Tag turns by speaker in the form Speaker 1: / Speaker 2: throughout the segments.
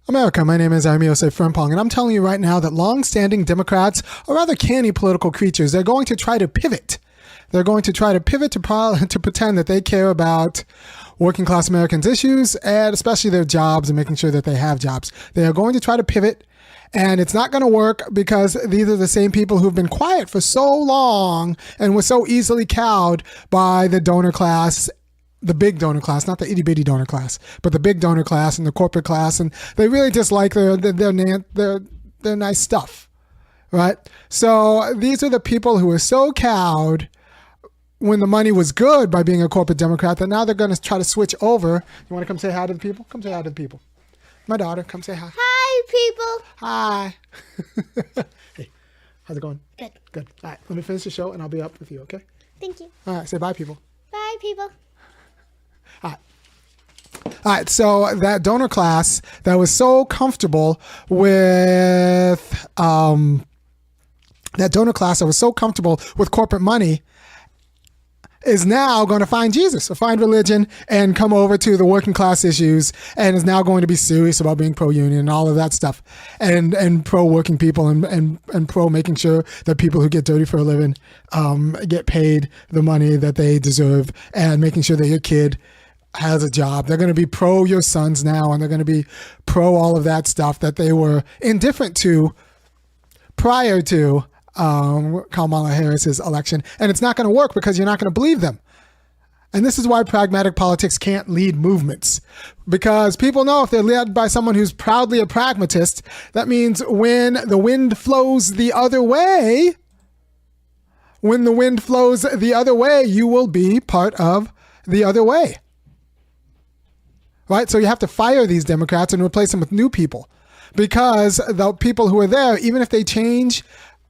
Speaker 1: America, my name is Osei-Frimpong, and I'm telling you right now that long-standing Democrats are rather canny political creatures. They're going to try to pivot. They're going to try to pivot to pretend that they care about working-class Americans' issues, and especially their jobs and making sure that they have jobs. They are going to try to pivot, and it's not going to work because these are the same people who've been quiet for so long and were so easily cowed by the donor class, the big donor class, not the itty bitty donor class, but the big donor class and the corporate class, and they really just like their nice stuff, right? So these are the people who were so cowed when the money was good by being a corporate Democrat that now they're going to try to switch over. You want to come say hi to the people? Come say hi to the people. My daughter, come say hi.
Speaker 2: Hi, people.
Speaker 1: Hi. Hey, how's it going?
Speaker 2: Good.
Speaker 1: Good. All right, let me finish the show and I'll be up with you, okay?
Speaker 2: Thank you.
Speaker 1: All right, say bye, people.
Speaker 2: Bye, people.
Speaker 1: All right, so that donor class that was so comfortable with corporate money is now going to find Jesus or find religion and come over to the working class issues, and is now going to be serious about being pro-union and all of that stuff, and pro-working people and pro making sure that people who get dirty for a living get paid the money that they deserve, and making sure that your kid has a job. They're going to be pro your sons now, and they're going to be pro all of that stuff that they were indifferent to prior to Kamala Harris's election. And it's not going to work because you're not going to believe them. And this is why pragmatic politics can't lead movements, because people know if they're led by someone who's proudly a pragmatist, that means when the wind flows the other way, you will be part of the other way. Right? So you have to fire these Democrats and replace them with new people, because the people who are there, even if they change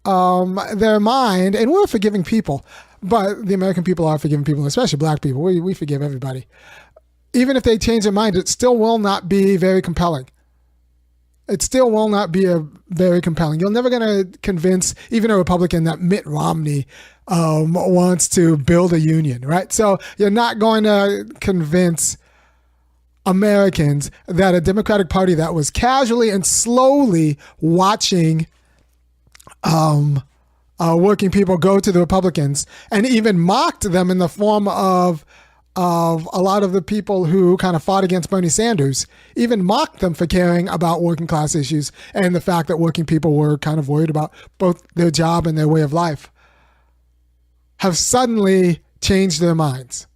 Speaker 1: their mind, and we're forgiving people, but the American people are forgiving people, especially black people. We forgive everybody. Even if they change their mind, it still will not be very compelling. You're never going to convince even a Republican that Mitt Romney wants to build a union, right? So you're not going to convince Americans that a Democratic Party that was casually and slowly watching working people go to the Republicans, and even mocked them in the form of a lot of the people who kind of fought against Bernie Sanders, even mocked them for caring about working class issues and the fact that working people were kind of worried about both their job and their way of life, have suddenly changed their minds.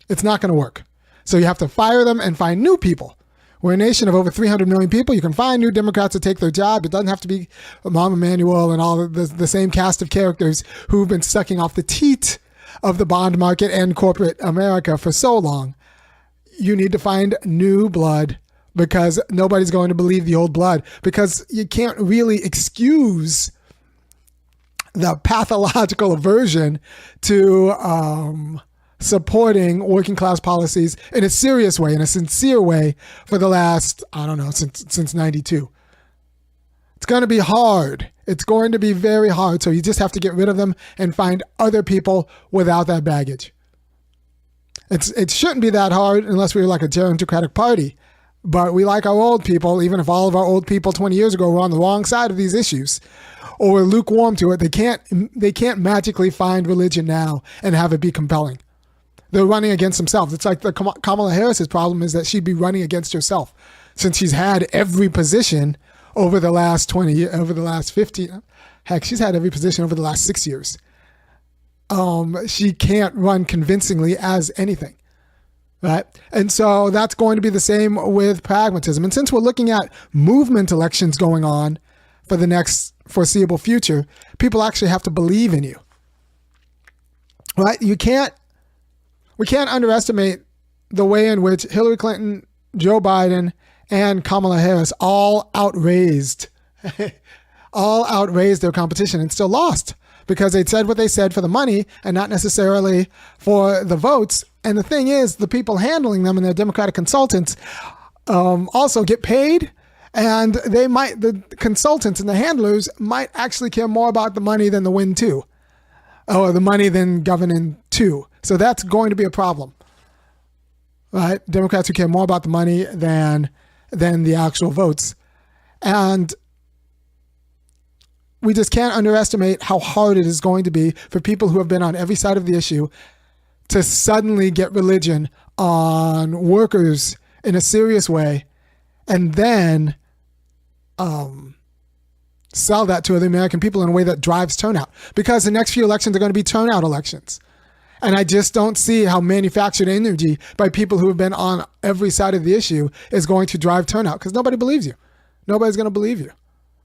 Speaker 1: It's not going to work. So you have to fire them and find new people. We're a nation of over 300 million people. You can find new Democrats to take their job. It doesn't have to be Rahm Emanuel and all the same cast of characters who've been sucking off the teat of the bond market and corporate America for so long. You need to find new blood, because nobody's going to believe the old blood, because you can't really excuse the pathological aversion to supporting working class policies in a serious way, in a sincere way, for the last, since 92. It's going to be hard. It's going to be very hard. So you just have to get rid of them and find other people without that baggage. It shouldn't be that hard unless we were like a gerontocratic party. But we like our old people, even if all of our old people 20 years ago were on the wrong side of these issues or were lukewarm to it. They can't magically find religion now and have it be compelling. They're running against themselves. It's like Kamala Harris's problem is that she'd be running against herself, since she's had every position over the last 20 years, over the last 15. Heck, she's had every position over the last 6 years. She can't run convincingly as anything, right? And so that's going to be the same with pragmatism. And since we're looking at movement elections going on for the next foreseeable future, people actually have to believe in you, right? We can't underestimate the way in which Hillary Clinton, Joe Biden, and Kamala Harris all outraised their competition and still lost, because they said what they said for the money and not necessarily for the votes. And the thing is, the people handling them and their Democratic consultants also get paid, and the consultants and the handlers might actually care more about the money than the win too, or the money than governing too. So that's going to be a problem, right? Democrats who care more about the money than the actual votes And we just can't underestimate how hard it is going to be for people who have been on every side of the issue to suddenly get religion on workers in a serious way and then sell that to the American people in a way that drives turnout. Because the next few elections are going to be turnout elections. And I just don't see how manufactured energy by people who have been on every side of the issue is going to drive turnout, because nobody believes you. Nobody's going to believe you.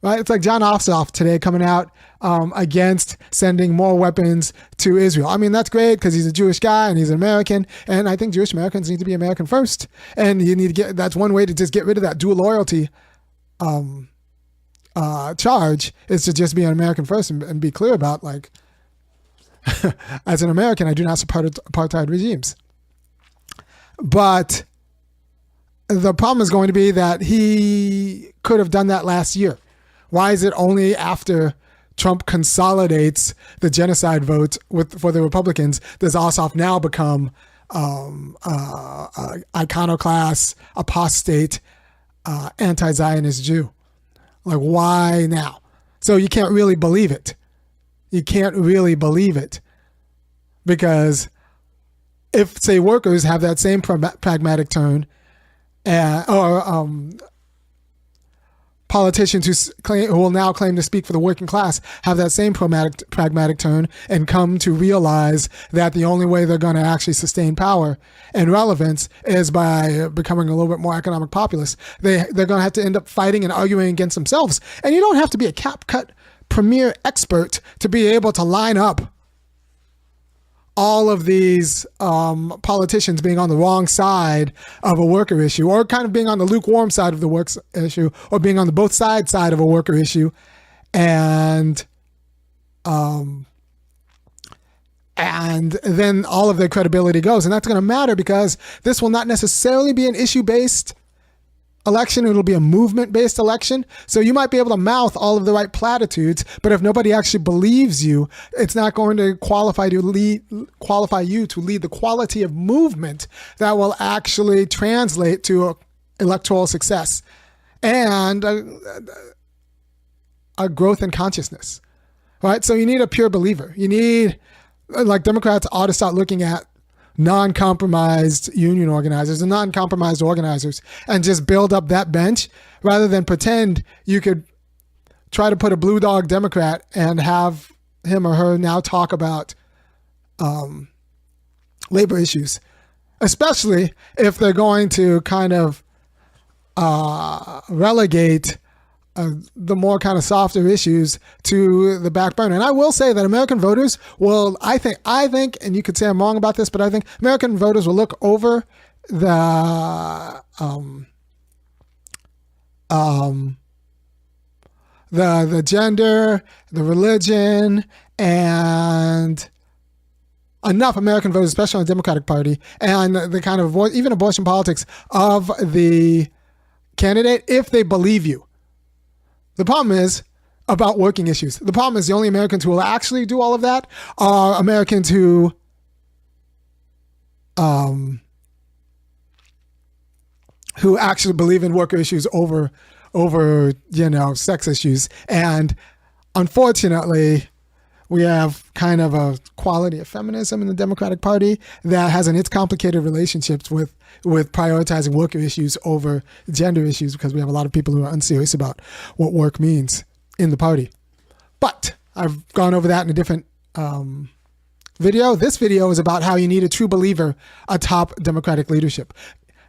Speaker 1: Right? It's like John Ossoff today coming out against sending more weapons to Israel. I mean, that's great because he's a Jewish guy and he's an American. And I think Jewish Americans need to be American first. And you need to that's one way to just get rid of that dual loyalty charge, is to just be an American first and be clear about, like, as an American, I do not support apartheid regimes. But the problem is going to be that he could have done that last year. Why is it only after Trump consolidates the genocide vote for the Republicans does Ossoff now become iconoclast, apostate, anti-Zionist Jew? Like, why now? So you can't really believe it. You can't really believe it. Because if, say, workers have that same pragmatic turn, or politicians who will now claim to speak for the working class have that same pragmatic turn and come to realize that the only way they're going to actually sustain power and relevance is by becoming a little bit more economic populist, they're going to have to end up fighting and arguing against themselves. And you don't have to be a cap-cut premier expert to be able to line up all of these politicians being on the wrong side of a worker issue, or kind of being on the lukewarm side of the work issue, or being on the both sides side of a worker issue, and then all of their credibility goes. And that's going to matter because this will not necessarily be an issue-based election. It'll be a movement-based election. So you might be able to mouth all of the right platitudes, but if nobody actually believes you, it's not going to qualify you to lead the quality of movement that will actually translate to electoral success and a growth in consciousness. Right? So you need a pure believer. You need, like, Democrats ought to start looking at non-compromised union organizers and non-compromised organizers and just build up that bench rather than pretend you could try to put a blue dog Democrat and have him or her now talk about labor issues, especially if they're going to kind of relegate the more kind of softer issues to the back burner. And I will say that American voters will, I think, and you could say I'm wrong about this, but I think American voters will look over the gender, the religion, and enough American voters, especially on the Democratic Party, and the kind of even abortion politics of the candidate if they believe you. The problem is about working issues. The problem is the only Americans who will actually do all of that are Americans who actually believe in worker issues over sex issues. And unfortunately, we have kind of a quality of feminism in the Democratic Party that has its complicated relationships with prioritizing worker issues over gender issues, because we have a lot of people who are unserious about what work means in the party. But I've gone over that in a different video. This video is about how you need a true believer atop Democratic leadership.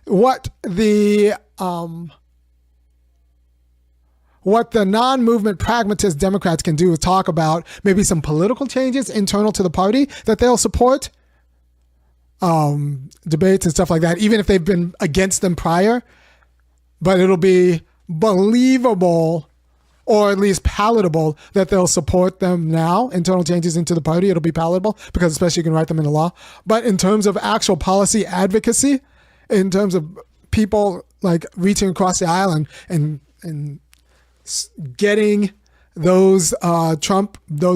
Speaker 1: What the non-movement pragmatist Democrats can do is talk about maybe some political changes internal to the party that they'll support, debates and stuff like that, even if they've been against them prior. But it'll be believable, or at least palatable, that they'll support them now. Internal changes into the party, it'll be palatable because especially you can write them into law. But in terms of actual policy advocacy, in terms of people like reaching across the aisle and getting those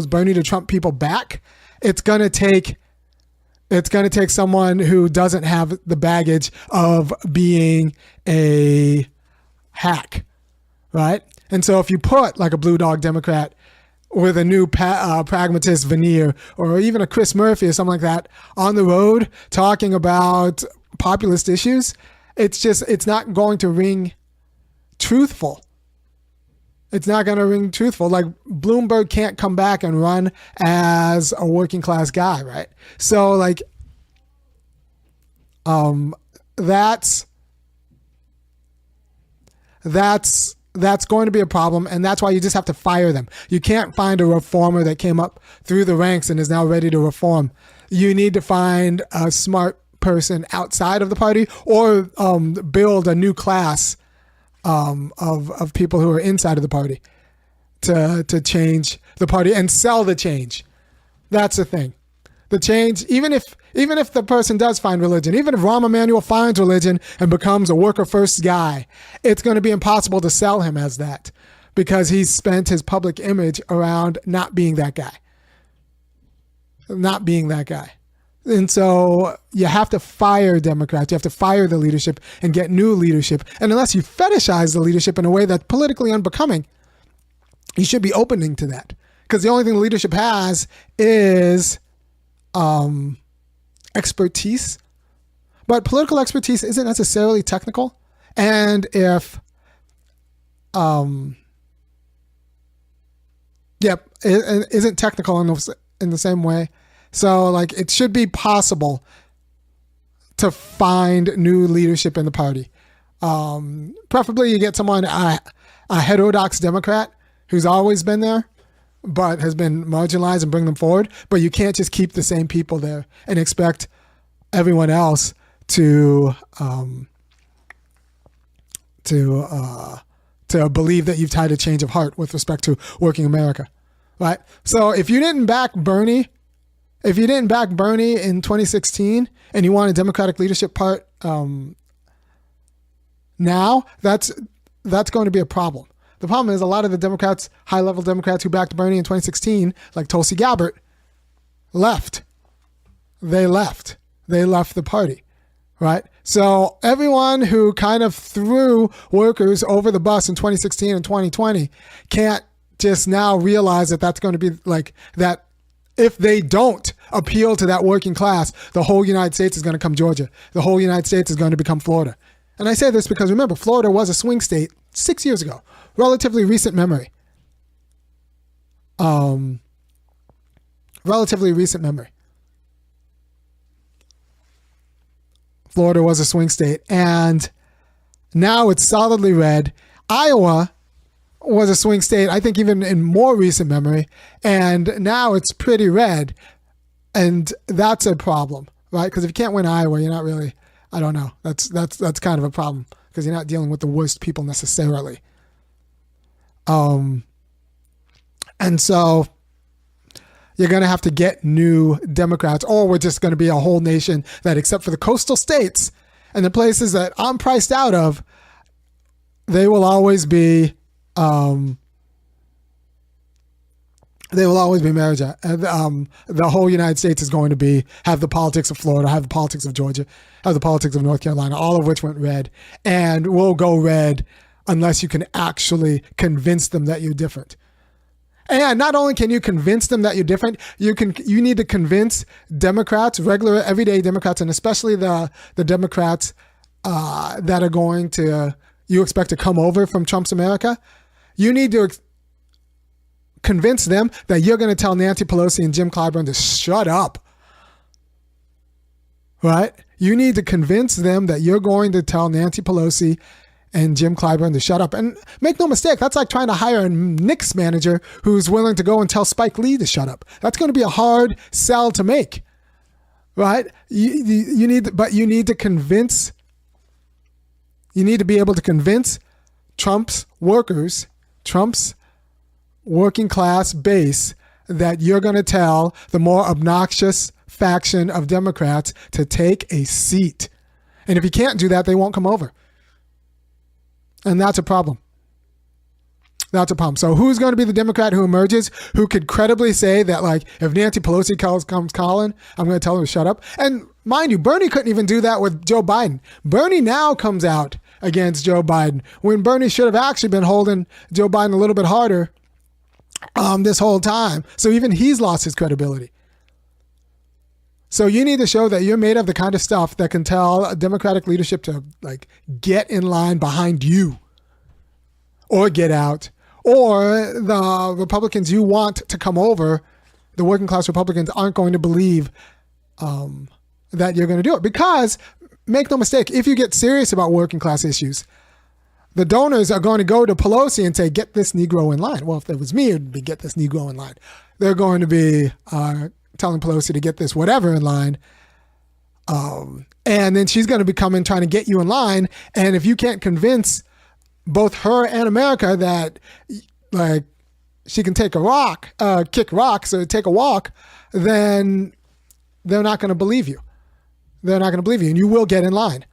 Speaker 1: Bernie to Trump people back, it's going to take someone who doesn't have the baggage of being a hack, right? And so if you put like a blue dog Democrat with a new pragmatist veneer, or even a Chris Murphy or something like that on the road talking about populist issues, it's not going to ring truthful. It's not going to ring truthful. Like Bloomberg can't come back and run as a working class guy, right? So like, that's going to be a problem, and that's why you just have to fire them. You can't find a reformer that came up through the ranks and is now ready to reform. You need to find a smart person outside of the party, or build a new class of people who are inside of the party to change the party and sell the change. That's the thing. The change, even if the person does find religion, even if Rahm Emanuel finds religion and becomes a worker first guy, it's going to be impossible to sell him as that, because he's spent his public image around not being that guy. And so you have to fire Democrats. You have to fire the leadership and get new leadership. And unless you fetishize the leadership in a way that's politically unbecoming, you should be opening to that. Because the only thing the leadership has is expertise. But political expertise isn't necessarily technical. And if it isn't technical in the same way. So like it should be possible to find new leadership in the party. Preferably you get someone, a heterodox Democrat who's always been there but has been marginalized, and bring them forward. But you can't just keep the same people there and expect everyone else to believe that you've tied a change of heart with respect to working America, right? So if you didn't back Bernie in 2016 and you want a Democratic leadership part now, that's going to be a problem. The problem is a lot of the Democrats, high-level Democrats who backed Bernie in 2016, like Tulsi Gabbard, left. They left the party, right? So everyone who kind of threw workers over the bus in 2016 and 2020 can't just now realize that that's going to be like that. If they don't appeal to that working class, the whole United States is going to come Georgia. The whole United States is going to become Florida. And I say this because, remember, Florida was a swing state 6 years ago. Relatively recent memory. Florida was a swing state, and now it's solidly red. Iowa was a swing state, I think even in more recent memory, and now it's pretty red, and that's a problem, right? Because if you can't win Iowa, you're not really, I don't know, that's kind of a problem, because you're not dealing with the worst people necessarily. And so you're going to have to get new Democrats, or we're just going to be a whole nation that, except for the coastal states and the places that I'm priced out of, they will always be marriage. The whole United States is going to have the politics of Florida, have the politics of Georgia, have the politics of North Carolina, all of which went red, and will go red unless you can actually convince them that you're different. And not only can you convince them that you're different, you need to convince Democrats, regular everyday Democrats, and especially the Democrats that are going to, you expect to come over from Trump's America. You need to convince them that you're going to tell Nancy Pelosi and Jim Clyburn to shut up. Right? You need to convince them that you're going to tell Nancy Pelosi and Jim Clyburn to shut up. And make no mistake, that's like trying to hire a Knicks manager who's willing to go and tell Spike Lee to shut up. That's going to be a hard sell to make. Right? You need to be able to convince Trump's workers, Trump's working class base, that you're going to tell the more obnoxious faction of Democrats to take a seat. And if you can't do that, they won't come over. And that's a problem. So who's going to be the Democrat who emerges, who could credibly say that, like, if Nancy Pelosi comes calling, I'm going to tell her to shut up? And mind you, Bernie couldn't even do that with Joe Biden. Bernie now comes out against Joe Biden, when Bernie should have actually been holding Joe Biden a little bit harder this whole time. So even he's lost his credibility. So you need to show that you're made of the kind of stuff that can tell a Democratic leadership to like get in line behind you or get out, or the Republicans you want to come over, the working class Republicans aren't going to believe that you're going to do it. Because make no mistake, if you get serious about working class issues, the donors are going to go to Pelosi and say, get this Negro in line. Well, if it was me, it would be get this Negro in line. They're going to be telling Pelosi to get this whatever in line. And then she's going to be coming trying to get you in line. And if you can't convince both her and America that like she can take a rock, kick rocks or take a walk, then they're not going to believe you. They're not going to believe you, and you will get in line.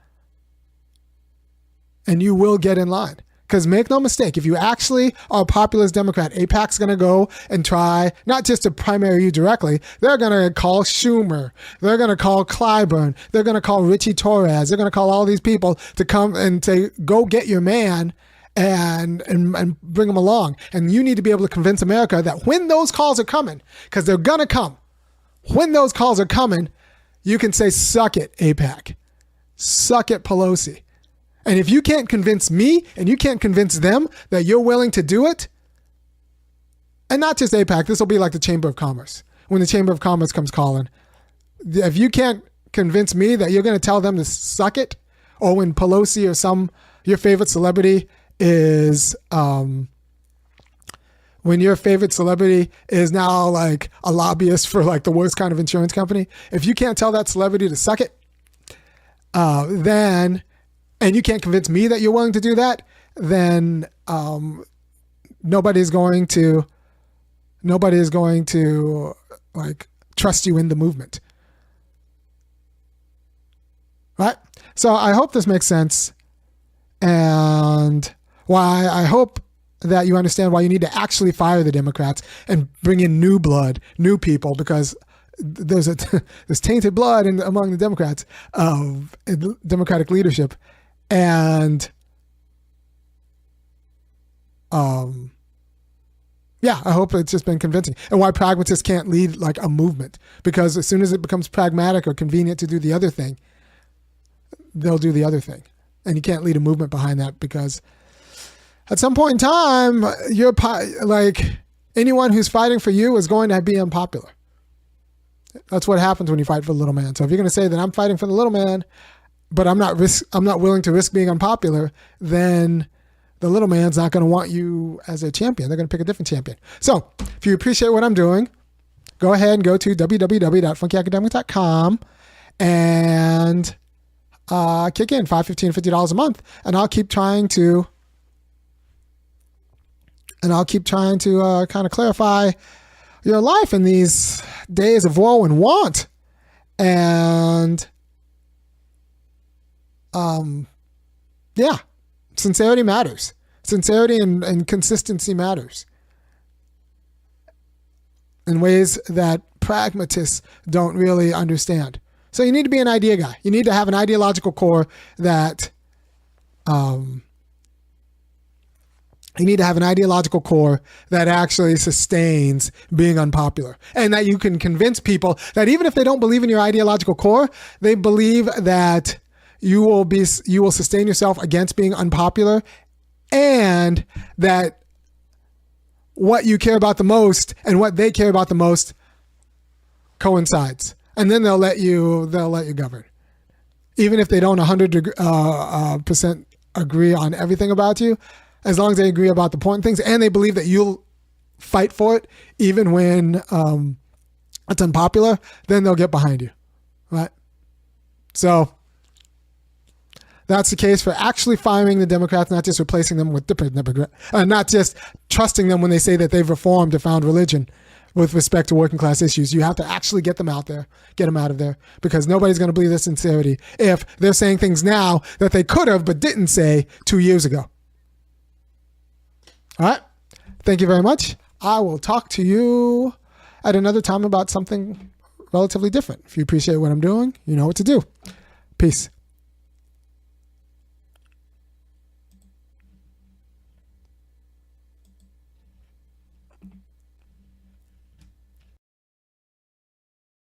Speaker 1: And you will get in line. Because make no mistake, if you actually are a populist Democrat, AIPAC's going to go and try not just to primary you directly, they're going to call Schumer, they're going to call Clyburn, they're going to call Richie Torres, they're going to call all these people to come and say, go get your man and bring him along. And you need to be able to convince America that when those calls are coming, because they're going to come, when those calls are coming, you can say, suck it, AIPAC. Suck it, Pelosi. And if you can't convince me and you can't convince them that you're willing to do it, and not just AIPAC, this will be like the Chamber of Commerce. When the Chamber of Commerce comes calling, if you can't convince me that you're going to tell them to suck it, or when Pelosi or your favorite celebrity is, when your favorite celebrity is now like a lobbyist for like the worst kind of insurance company, if you can't tell that celebrity to suck it, then... and you can't convince me that you're willing to do that, then nobody is going to like trust you in the movement. Right? So I hope this makes sense, and why I hope that you understand why you need to actually fire the Democrats and bring in new blood, new people, because there's tainted blood among the Democrats of Democratic leadership. And yeah, I hope it's just been convincing. And why pragmatists can't lead like a movement, because as soon as it becomes pragmatic or convenient to do the other thing, they'll do the other thing. And you can't lead a movement behind that, because at some point in time, you're like anyone who's fighting for you is going to be unpopular. That's what happens when you fight for the little man. So if you're going to say that I'm fighting for the little man, but I'm not willing to risk being unpopular, then the little man's not going to want you as a champion. They're going to pick a different champion. So if you appreciate what I'm doing, go ahead and go to www.funkyacademic.com and kick in $5, $15, $50 a month, and I'll keep trying to kind of clarify your life in these days of woe and want. And yeah, sincerity matters. Sincerity and consistency matters in ways that pragmatists don't really understand. So you need to be an idea guy. You need to have an ideological core that, actually sustains being unpopular, and that you can convince people that even if they don't believe in your ideological core, they believe that you will sustain yourself against being unpopular, and that what you care about the most and what they care about the most coincides. And then they'll let you govern. Even if they don't 100% agree on everything about you, as long as they agree about the important things and they believe that you'll fight for it even when it's unpopular, then they'll get behind you. Right? So that's the case for actually firing the Democrats, not just replacing them with not just trusting them when they say that they've reformed or found religion with respect to working class issues. You have to actually get them out there, get them out of there, because nobody's going to believe their sincerity if they're saying things now that they could have but didn't say 2 years ago. All right. Thank you very much. I will talk to you at another time about something relatively different. If you appreciate what I'm doing, you know what to do. Peace.